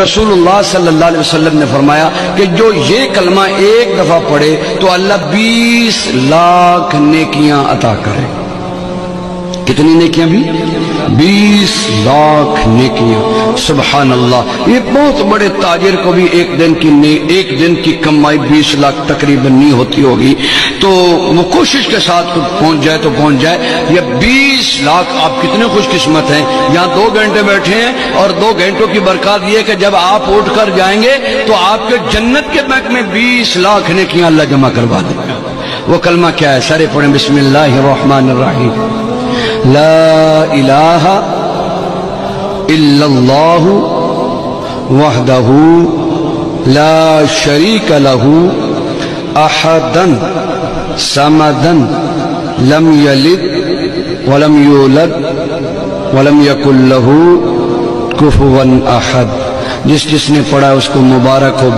رسول اللہ صلی اللہ علیہ وسلم نے فرمایا کہ جو یہ کلمہ ایک دفعہ پڑھے تو اللہ 20 لاکھ نیکیاں عطا کرے. کتنی نیکیاں بھی؟ 20 لاکھ نیکیاں. سبحان اللہ. یہ بہت بڑے تاجر کو بھی ایک دن کی کمائی 20 لاکھ تقریباً نہیں ہوتی ہوگی، تو وہ کوشش کے ساتھ پہنچ جائے تو پہنچ جائے. یہ 20 لاکھ آپ کتنے خوش قسمت ہیں. یہاں 2 گھنٹے بیٹھے ہیں اور 2 گھنٹوں کی برکات یہ کہ جب آپ اٹھ کر جائیں گے تو آپ کے جنت کے بینک میں 20 لاکھ نیکیاں اللہ جمع کروا دے گا. وہ کلمہ کیا ہے؟ سارے پڑھیں. بسم اللہ الرحمن الرحیم. لا الہ الا اللہ وحدہ لا شریک لہ احدا صمدا لم یلد ولم یولد ولم یکن لہ کفوا احد. جس نے پڑھا اس کو مبارک ہو.